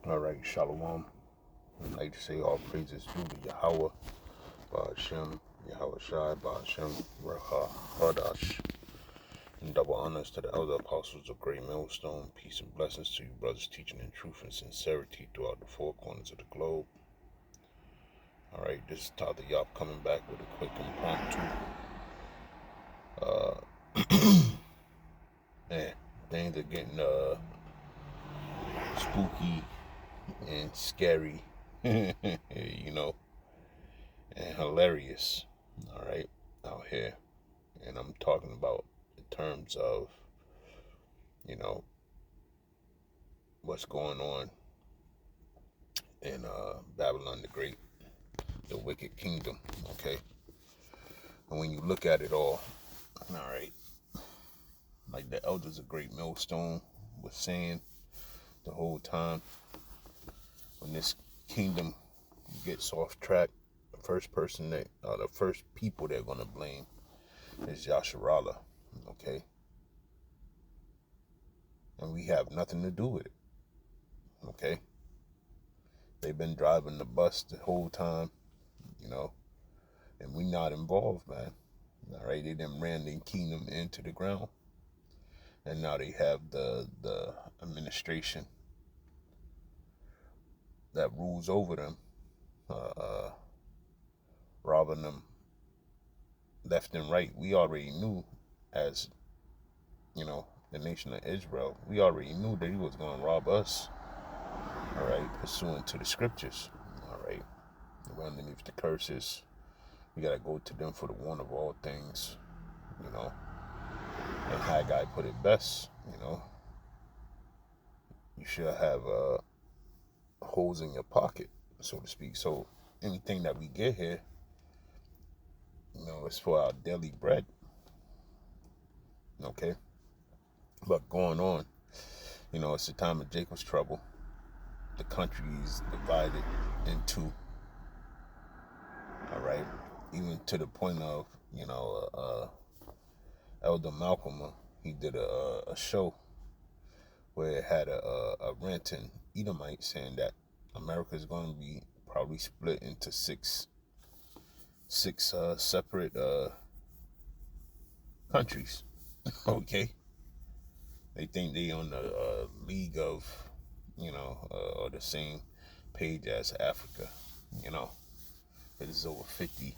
All right, Shalom. I'd like to say all praises due to Yahweh, Ba'ashem, Yahweh Shai, Ba'ashem, Raha, Hadash, and double honors to the elder apostles of Great Millstone. Peace and blessings to you, brothers, teaching in truth and sincerity throughout the four corners of the globe. All right, this is Tyler Yop coming back with a quick impromptu. Man, things are getting spooky and scary, you know, and hilarious. All right, out here. And I'm talking about in terms of, you know, what's going on in Babylon the Great, the wicked kingdom, okay? And when you look at it all right, like the elders of Great Millstone was saying the whole time, when this kingdom gets off track, the first people they're gonna blame is Yasharallah, okay? And we have nothing to do with it, okay? They've been driving the bus the whole time, you know, and we not involved, man. All right, they done ran the kingdom into the ground, and now they have the administration that rules over them, robbing them left and right. We already knew, as you know, the nation of Israel, we already knew that he was going to rob us. All right, pursuant to the scriptures. All right, we're underneath the curses. We gotta go to them for the one of all things, you know. And Haggai put it best, you know. You should have holes in your pocket, so to speak. So anything that we get here, you know, is for our daily bread. Okay. But going on, you know, it's the time of Jacob's trouble. The country is divided in two. All right. Even to the point of, you know, Elder Malcolm, he did a show where it had a ranting Edomite saying that America is going to be probably split into six separate countries. Okay, they think they on the league of, you know, or the same page as Africa. You know, it is over 50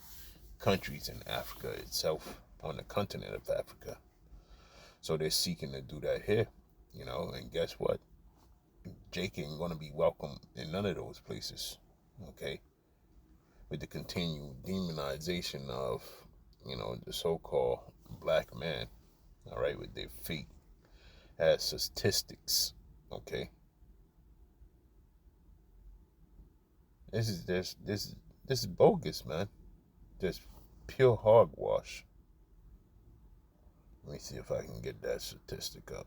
countries in Africa itself, on the continent of Africa. So they're seeking to do that here, you know, and guess what? Jake ain't gonna be welcome in none of those places. Okay, with the continued demonization of, you know, the so-called black man. All right, with their fate as statistics. Okay, this is bogus, man. Just pure hogwash. Let me see if I can get that statistic up.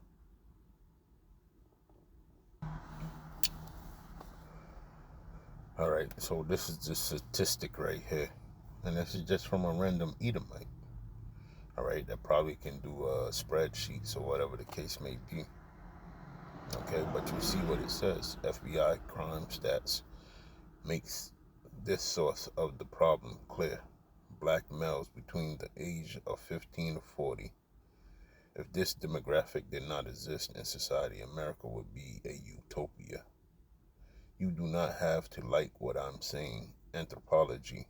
All right, so this is the statistic right here, and this is just from a random Edomite. All right, that probably can do spreadsheets or whatever the case may be. Okay, but you see what it says. FBI crime stats makes this source of the problem clear. Black males between the age of 15 to 40. If this demographic did not exist in society, America would be a utopia. You do not have to like what I'm saying. Anthropology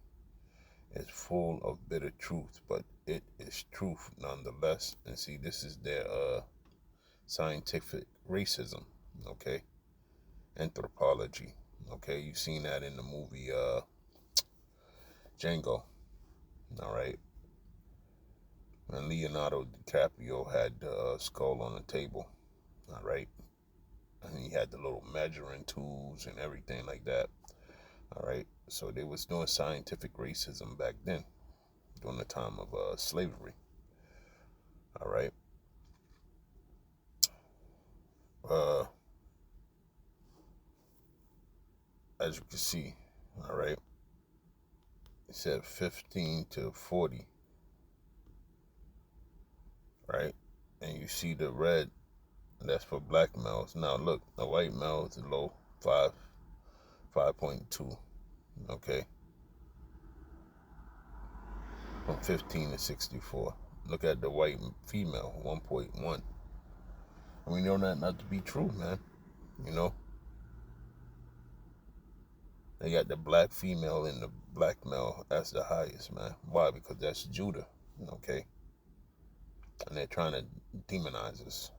is full of bitter truth, but it is truth nonetheless. And see, this is their scientific racism, okay? Anthropology, okay? You've seen that in the movie Django, all right? And Leonardo DiCaprio had the skull on the table, all right? And he had the little measuring tools and everything like that, all right? So they was doing scientific racism back then, during the time of slavery, all right? Uh, as you can see, all right, it said 15 to 40, right? And you see the red, that's for black males. Now look, the white male is low, 5, 5.2. Okay, from 15 to 64. Look at the white female, 1.1. And we know that not to be true, man. You know, they got the black female and the black male as the highest, man. Why? Because that's Judah, okay? And they're trying to demonize us.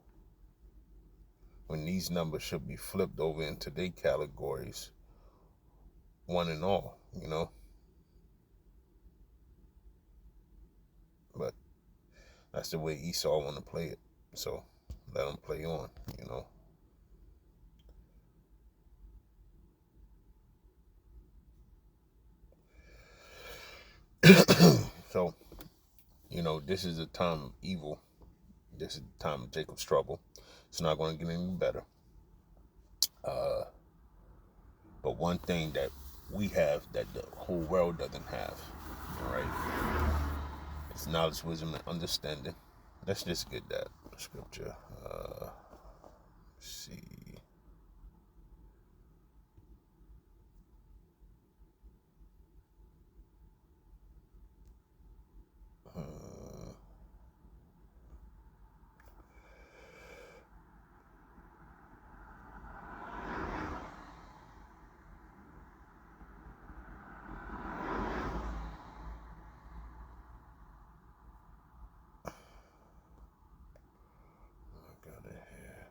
When these numbers should be flipped over into their categories, one and all, But that's the way Esau want to play it. So let them play on. So, this is a time of evil. This is the time of Jacob's trouble. It's not going to get any better. But one thing that we have that the whole world doesn't have, all right, is knowledge, wisdom, and understanding. Let's just get that scripture. Let's see. Got it here.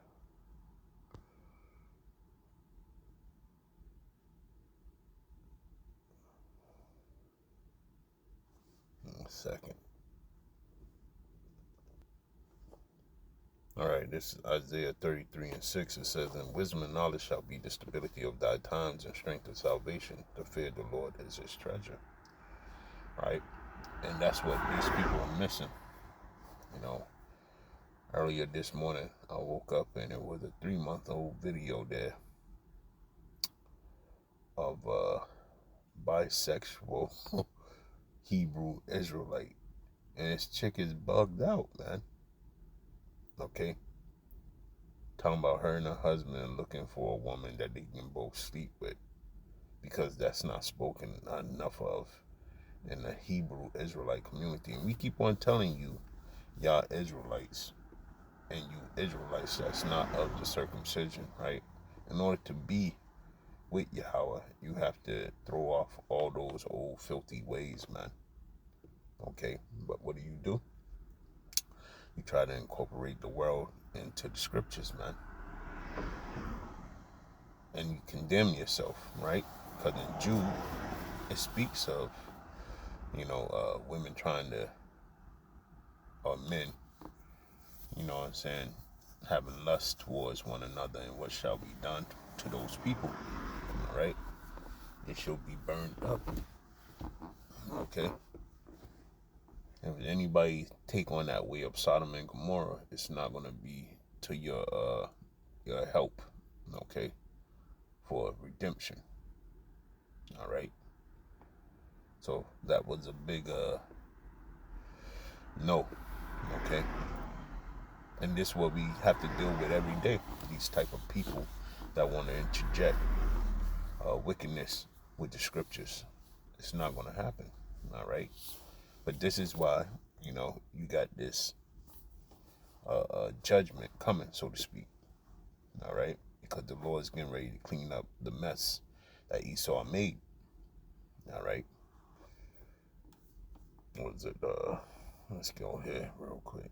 A second. All right, this is Isaiah 33 and 6. It says, "And wisdom and knowledge shall be the stability of thy times, and strength of salvation. The fear of the Lord is his treasure." Right? And that's what these people are missing. Earlier this morning, I woke up and it was a 3-month-old video there of a bisexual Hebrew Israelite. And this chick is bugged out, man. Okay? Talking about her and her husband looking for a woman that they can both sleep with, because that's not spoken enough of in the Hebrew Israelite community. And we keep on telling you, y'all Israelites, and you Israelites that's not of the circumcision, right? In order to be with Yahweh, you have to throw off all those old filthy ways, man. Okay? But what do? You try to incorporate the world into the scriptures, man. And you condemn yourself, right? Because in Jude, it speaks of, women trying to, or men, you know what I'm saying, having lust towards one another, and what shall be done to those people, all right? It shall be burned up, okay? If anybody take on that way of Sodom and Gomorrah, it's not going to be to your help, okay, for redemption, all right? So that was a big no, okay? And this is what we have to deal with every day, these type of people that want to interject wickedness with the scriptures. It's not going to happen, all right? But this is why, you got this judgment coming, so to speak, all right? Because the Lord is getting ready to clean up the mess that Esau made, all right? What is it? Let's go here real quick.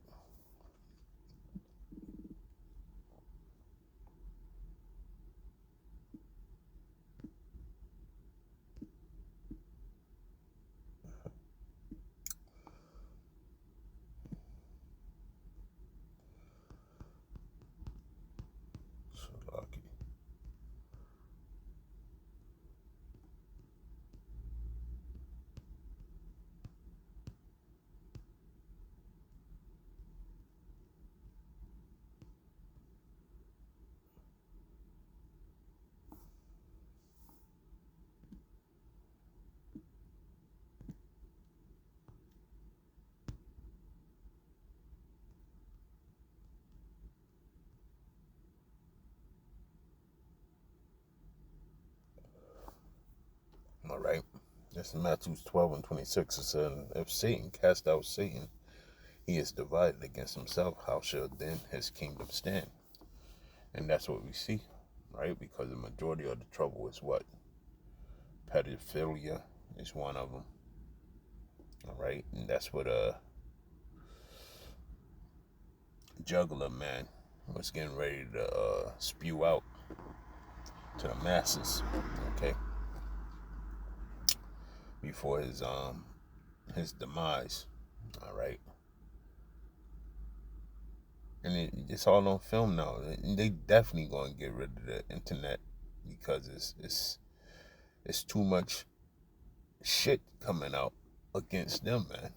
Salaki. All right. That's in Matthew 12 and 26. It said, if Satan cast out Satan, he is divided against himself. How shall then his kingdom stand? And that's what we see, right? Because the majority of the trouble is what? Pedophilia is one of them. All right. And that's what Juggler Man was getting ready to spew out to the masses. Okay. Before his demise. All right. And it's all on film now. And they definitely going to get rid of the internet because it's too much shit coming out against them, man.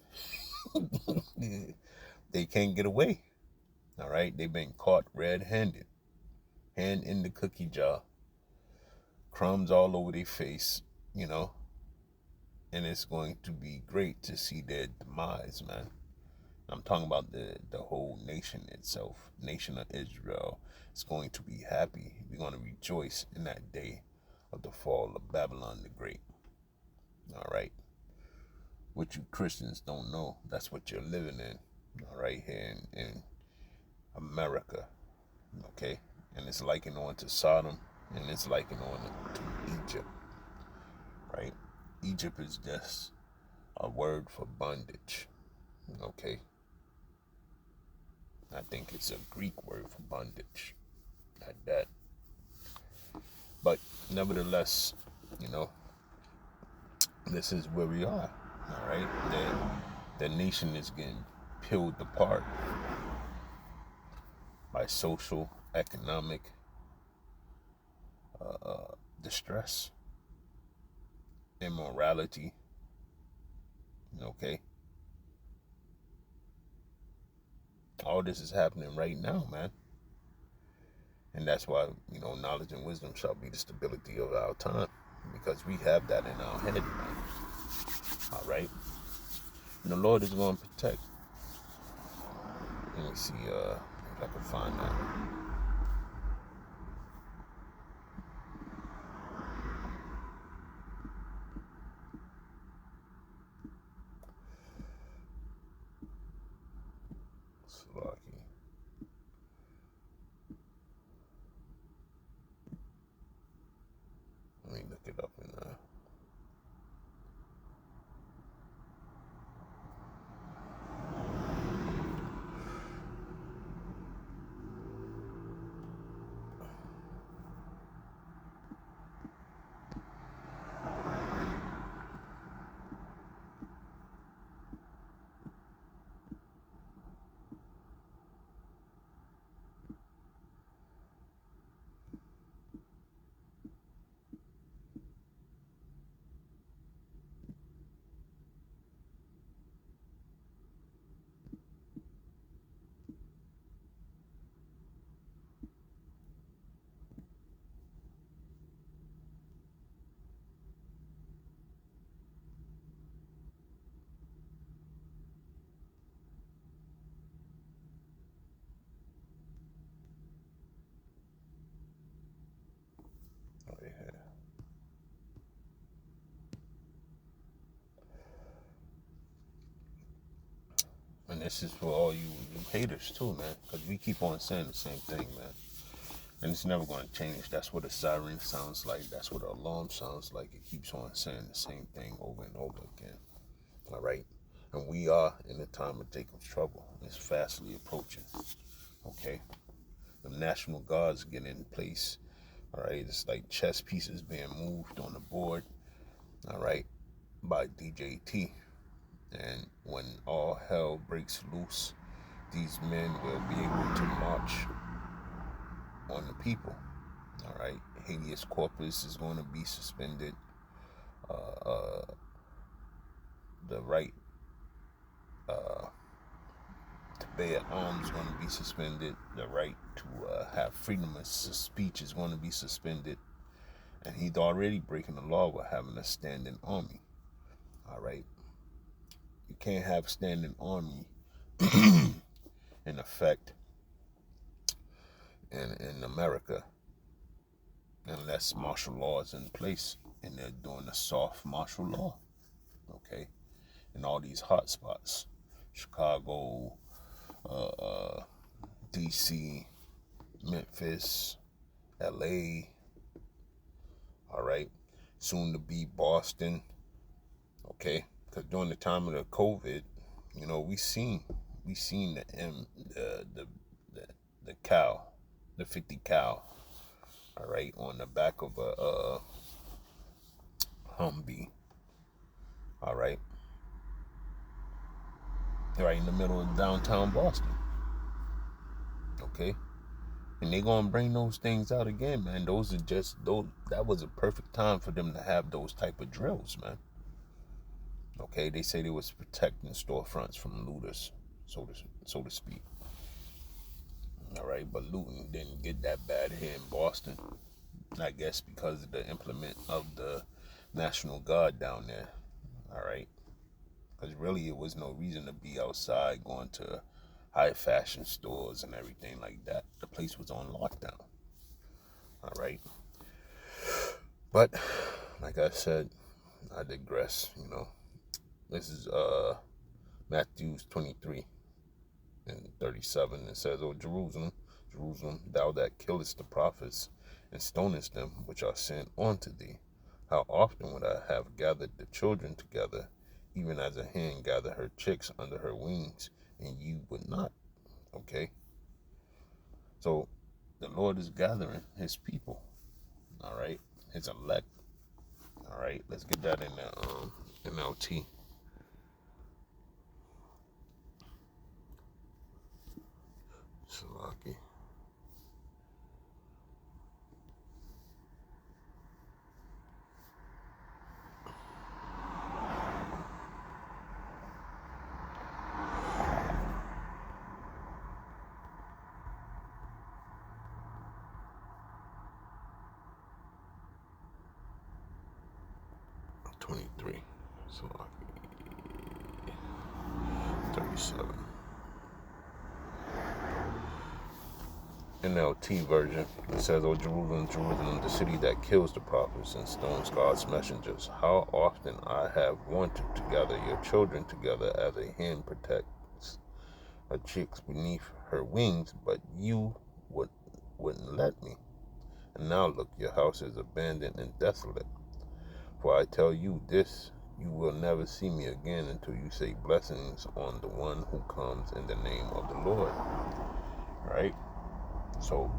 They can't get away. All right, they've been caught red-handed, hand in the cookie jar, crumbs all over their face, and it's going to be great to see their demise, man. I'm talking about the whole nation itself, nation of Israel. Is going to be happy. We're going to rejoice in that day of the fall of Babylon the Great. All right. What you Christians don't know, that's what you're living in. All right, here in America. Okay. And it's likened on to Sodom, and it's likened on to Egypt. Right? Egypt is just a word for bondage. Okay. I think it's a Greek word for bondage. Not that. But nevertheless, this is where we are. All right. The nation is getting peeled apart by social, economic distress, immorality. Okay. All this is happening right now, man. And that's why, knowledge and wisdom shall be the stability of our time. Because we have that in our head, man. All right? And the Lord is going to protect. Let me see if I can find that. Let me look it up in right here. And this is for all you haters too, man. Because we keep on saying the same thing, man. And it's never going to change. That's what a siren sounds like. That's what an alarm sounds like. It keeps on saying the same thing over and over again. All right? And we are in the time of Jacob's trouble. It's fastly approaching. Okay? The National Guards get in place. All right? It's like chess pieces being moved on the board. All right? By DJT. And when all hell breaks loose, these men will be able to march on the people. All right, habeas corpus is going to be suspended. The right to bear arms is going to be suspended. The right to have freedom of speech is going to be suspended. And he's already breaking the law with having a standing army. All right, you can't have a standing army in effect in America unless martial law is in place. and they're doing a soft martial law, okay? In all these hot spots, Chicago, DC, Memphis, LA, all right? Soon to be Boston, okay? Because during the time of the COVID, we seen the cow, the 50 cow, all right, on the back of a Humvee, all right in the middle of downtown Boston, okay? And they gonna bring those things out again, man. That was a perfect time for them to have those type of drills, man. Okay, they say they was protecting storefronts from looters, so to speak. All right, but looting didn't get that bad here in Boston. I guess because of the implement of the National Guard down there. All right, because really it was no reason to be outside going to high fashion stores and everything like that. The place was on lockdown. All right, but like I said, I digress. This is Matthew 23 and 37. It says, "O Jerusalem, Jerusalem, thou that killest the prophets and stonest them which are sent unto thee, how often would I have gathered the children together, even as a hen gather her chicks under her wings, and you would not." Okay? So the Lord is gathering his people, all right? His elect. All right, let's get that in the NLT. Salaki. "23, Salaki, 37. NLT version, it says, "O Jerusalem, Jerusalem, the city that kills the prophets and stones God's messengers, how often I have wanted to gather your children together as a hen protects her chicks beneath her wings, but you wouldn't let me. And now look, your house is abandoned and desolate. For I tell you this, you will never see me again until you say blessings on the one who comes in the name of the Lord." Right? So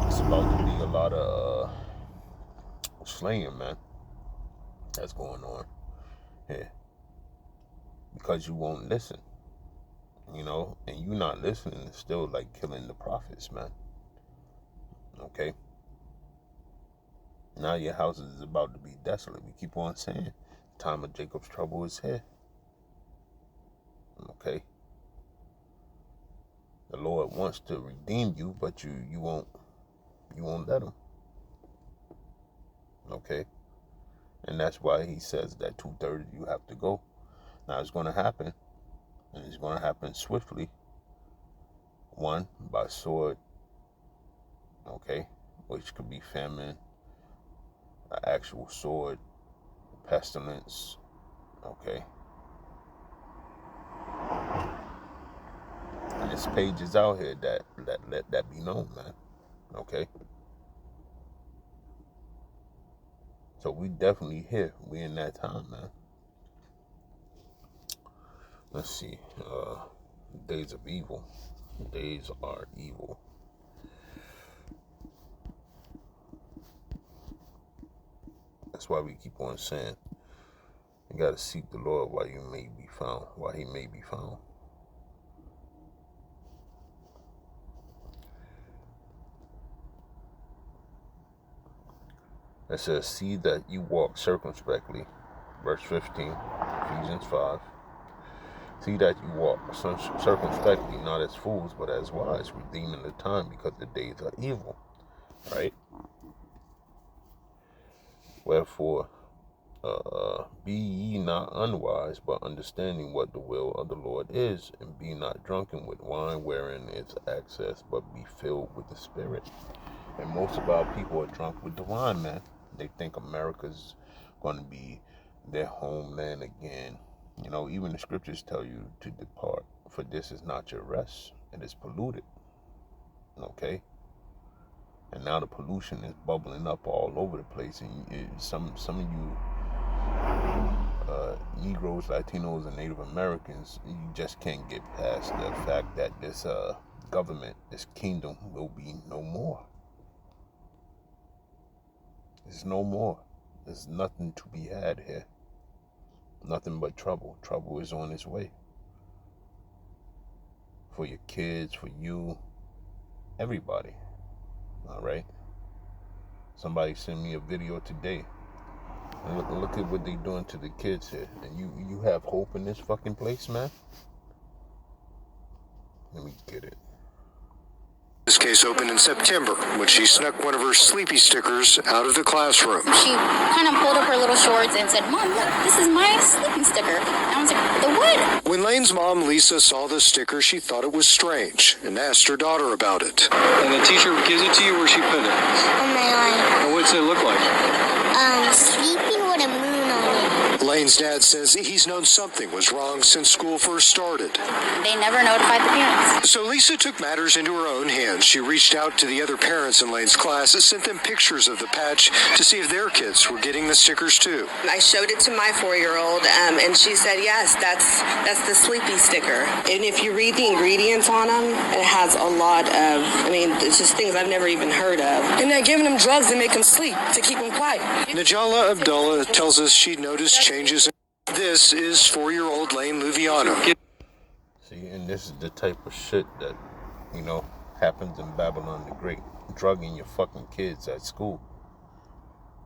it's about to be a lot of slaying, man, that's going on here, because you won't listen, and you not listening is still like killing the prophets, man. Okay? Now your house is about to be desolate. We keep on saying the time of Jacob's trouble is here. Okay? The Lord wants to redeem you, but you won't let him. Okay? And that's why he says that 2/3 you have to go. Now it's going to happen, and it's going to happen swiftly. One, by sword, okay, which could be famine, an actual sword, pestilence, okay. And there's pages out here that let that be known, man. Okay. So we definitely here. We in that time, man. Let's see. Days of evil. Days are evil. That's why we keep on saying, you gotta seek the Lord while you may be found, while he may be found. It says, "See that you walk circumspectly." Verse 15, Ephesians 5. "See that you walk circumspectly, not as fools, but as wise, redeeming the time, because the days are evil." Right? "Wherefore, be ye not unwise, but understanding what the will of the Lord is, and be not drunken with wine wherein is excess, but be filled with the Spirit." And most of our people are drunk with the wine, man. They think America's going to be their homeland again. You know, even the scriptures tell you to depart, for this is not your rest. It is polluted. Okay? And now the pollution is bubbling up all over the place. And some of you Negroes, Latinos, and Native Americans, you just can't get past the fact that this government, this kingdom, will be no more. There's no more. There's nothing to be had here. Nothing but trouble. Trouble is on its way. For your kids, for you, everybody. All right? Somebody sent me a video today. And look at what they doing to the kids here. And you have hope in this fucking place, man? Let me get it. This case opened in September when she snuck one of her Sleepy stickers out of the classroom. She kind of pulled up her little shorts and said, "Mom, look, this is my Sleepy sticker." And I was like, "The what?" When Lane's mom, Lisa, saw the sticker, she thought it was strange and asked her daughter about it. And the teacher gives it to you, where she put it? On my line. And what's it look like? Sleeping with a moon on it. Lane's dad says he's known something was wrong since school first started. They never notified the parents. So Lisa took matters into her own hands. She reached out to the other parents in Lane's class and sent them pictures of the patch to see if their kids were getting the stickers too. I showed it to my 4-year-old, and she said, yes, that's the Sleepy sticker. And if you read the ingredients on them, it has a lot of, it's just things I've never even heard of. And they're giving them drugs to make them sleep, to keep them quiet. Najala Abdullah tells us she noticed changes. This is 4-year-old Lane Luviano. See, and this is the type of shit that, happens in Babylon the Great. Drugging your fucking kids at school.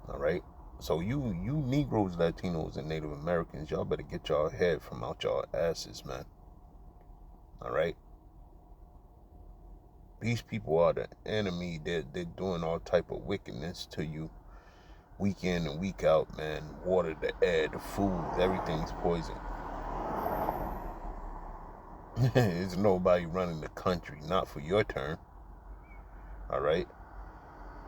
All right? So you Negroes, Latinos, and Native Americans, y'all better get y'all head from out y'all asses, man. All right? These people are the enemy. They're doing all type of wickedness to you. Week in and week out, man. Water, the air, the food, everything's poison. There's nobody running the country, not for your turn. All right?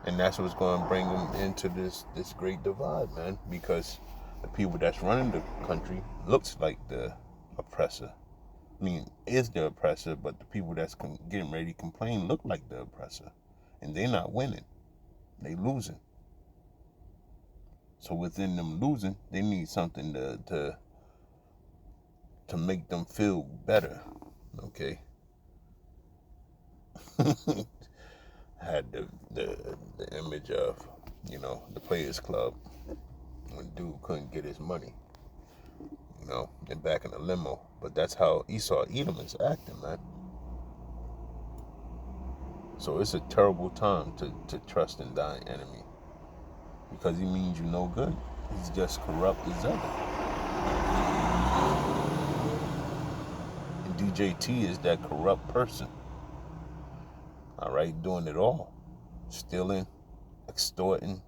And that's what's going to bring them into this great divide, man. Because the people that's running the country looks like the oppressor. Is the oppressor, but the people that's getting ready to complain look like the oppressor. And they're not winning. They losing. So within them losing, they need something to make them feel better. Okay. Had the image of, the Players Club when dude couldn't get his money, and back in the limo. But that's how Esau Edom is acting, man. So it's a terrible time to trust in thine enemy, because he means you no good. He's just corrupt as ever. And DJT is that corrupt person. All right, doing it all. Stealing, extorting.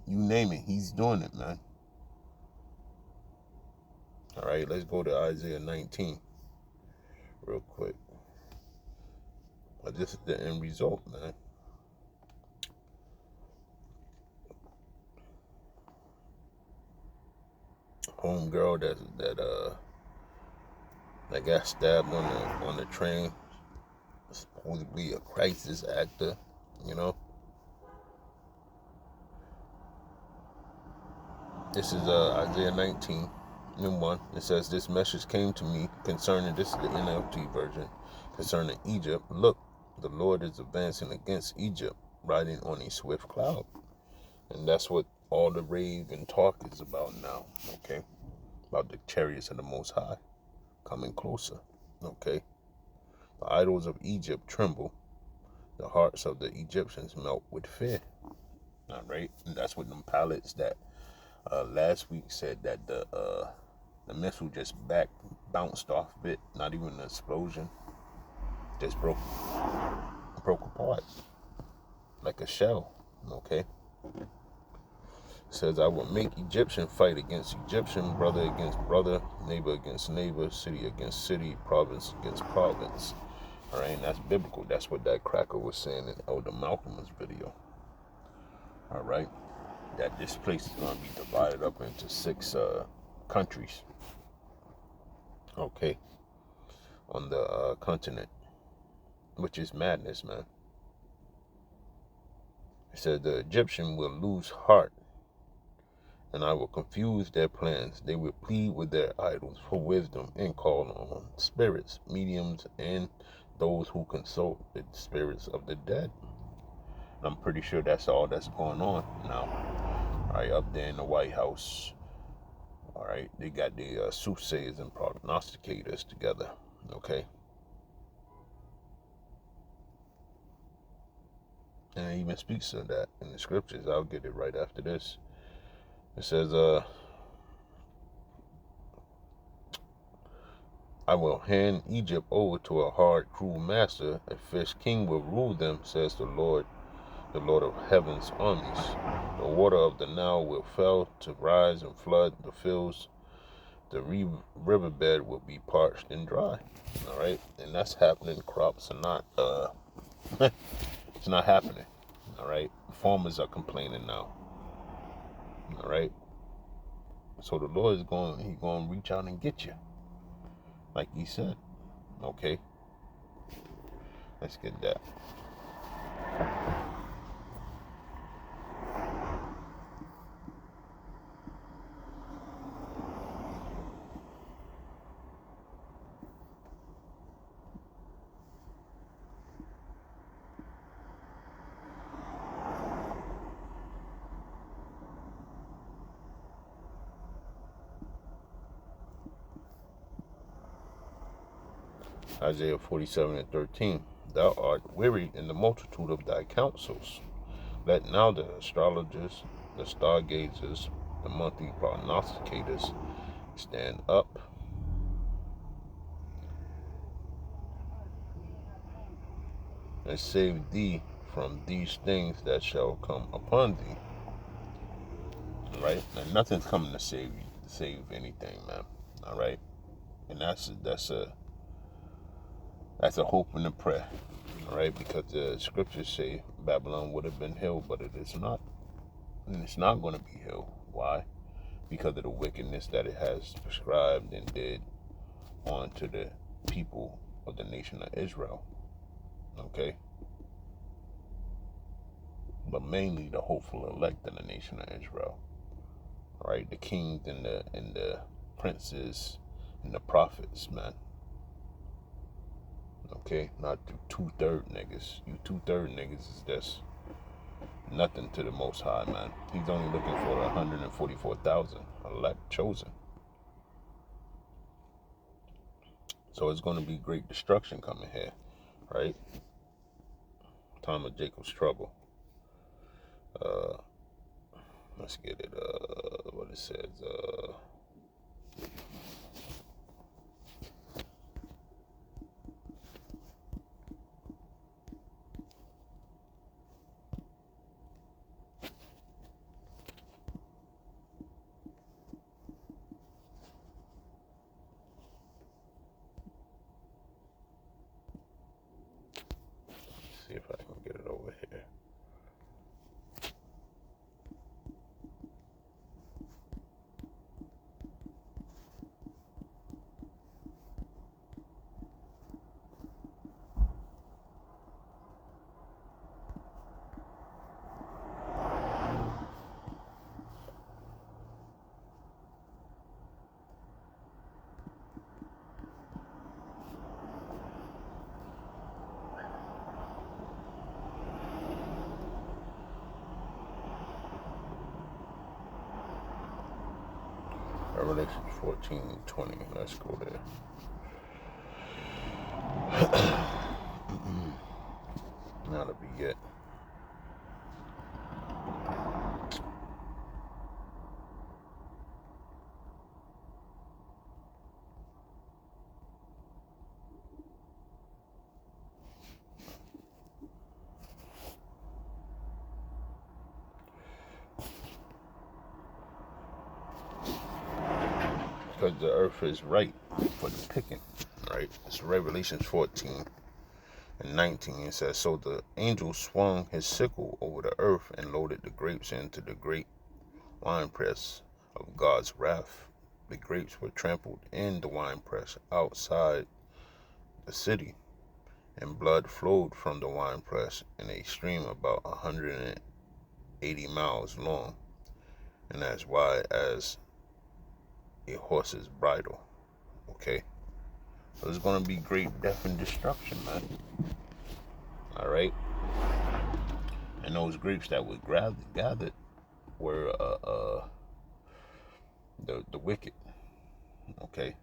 You name it, he's doing it, man. All right, let's go to Isaiah 19 real quick. But this is the end result, man. Homegirl that got stabbed on the train, supposedly a crisis actor, This is Isaiah 19, and 1. It says, "This message came to me concerning," this is the NLT version, "concerning Egypt. Look, the Lord is advancing against Egypt, riding on a swift cloud." And that's what all the rave and talk is about now, okay? About the chariots of the Most High coming closer, okay? The idols of Egypt tremble. The hearts of the Egyptians melt with fear. All right? And that's what them pilots that last week said that the missile just bounced off a bit, not even an explosion. Just broke apart like a shell, okay? It says, "I will make Egyptian fight against Egyptian, brother against brother, neighbor against neighbor, city against city, province against province." All right, and that's biblical. That's what that cracker was saying in Elder Malcolm's video. all right, that this place is going to be divided up into 6 countries, okay, on the continent, which is madness, man. It said the Egyptian will lose heart, and I will confuse their plans. They will plead with their idols for wisdom and call on spirits, mediums, and those who consult the spirits of the dead. I'm pretty sure that's all that's going on now. All right, up there in the White House. All right, they got the soothsayers and prognosticators together. Okay. And it even speaks of that in the scriptures. I'll get it right after this. It says, I will hand Egypt over to a hard, cruel master. A fierce king will rule them, says the Lord of heaven's armies. The water of the Nile will fail to rise and flood the fields. The riverbed will be parched and dry. All right, and that's happening. Crops are not. It's not happening. All right, farmers are complaining now. All right, so the Lord is going to reach out and get you, like He said. Okay, let's get that. Isaiah 47:13. Thou art weary in the multitude of thy counsels. Let now the astrologers, the stargazers, the monthly prognosticators stand up. And save thee from these things that shall come upon thee. Right? And nothing's coming to save anything, man. All right? And that's a hope and a prayer. All right? Because the scriptures say Babylon would have been healed, but it is not. And it's not going to be healed. Why? Because of the wickedness that it has prescribed and did onto the people of the nation of Israel. Okay? But mainly the hopeful elect in the nation of Israel. All right? The kings and the princes and the prophets, man. Okay? Not the 2/3 niggas. You 2/3 niggas is just nothing to the Most High, man. He's only looking for 144,000 elect chosen. So it's going to be great destruction coming here, right? Time of Jacob's trouble. Let's get it. What it says. See if I can get it over here. Revelation 14:20. Let's go there. That'll be it. Because the earth is ripe for the picking, right? It's Revelation 14 And 19, it says, so the angel swung his sickle over the earth and loaded the grapes into the great winepress of God's wrath. The grapes were trampled in the winepress outside the city, and blood flowed from the winepress in a stream about 180 miles long, and as wide as a horse's bridle. Okay? So it's going to be great death and destruction, man. Alright? And those grapes that were gathered were the wicked. Okay?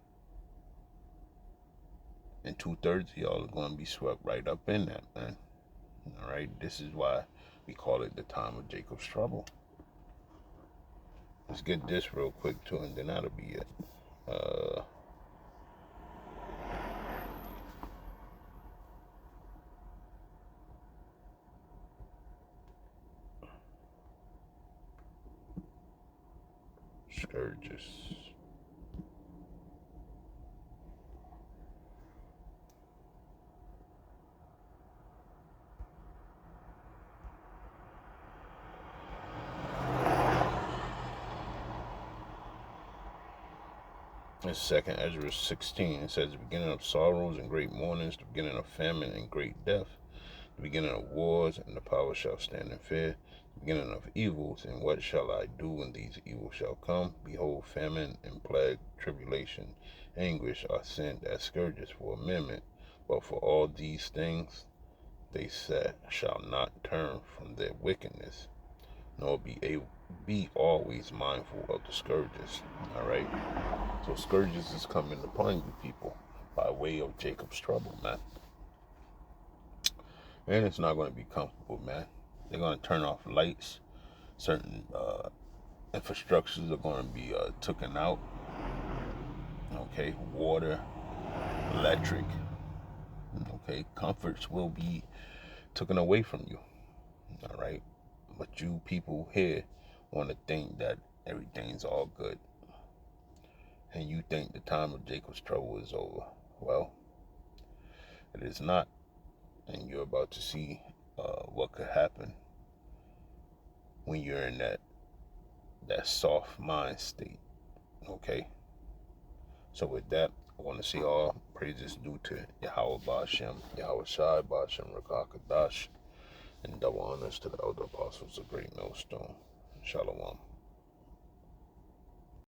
And 2/3 of y'all are going to be swept right up in that, man. Alright? This is why we call it the time of Jacob's trouble. Let's get this real quick too, and then that'll be it. Scourges. In 2nd Ezra 16, it says, the beginning of sorrows and great mournings, the beginning of famine and great death, the beginning of wars, and the power shall stand in fear, the beginning of evils, and what shall I do when these evils shall come? Behold, famine and plague, tribulation, anguish are sent as scourges for a moment, but for all these things they shall not turn from their wickedness, nor be always mindful of the scourges. Alright? So scourges is coming upon you people by way of Jacob's trouble, man. And it's not going to be comfortable, man. They're going to turn off lights. Certain infrastructures are going to be taken out. Okay, water, electric. Okay, comforts will be taken away from you. All right, but you people here want to think that everything's all good, and you think the time of Jacob's trouble is over. Well, it is not, and you're about to see what could happen when you're in that soft mind state. Okay, so with that, I want to say all praises due to Yahweh Ba'Shem, Yahweh Shai, Ba'Shem Rakakadash, and double honors to the elder apostles of Great Millstone. Shalom.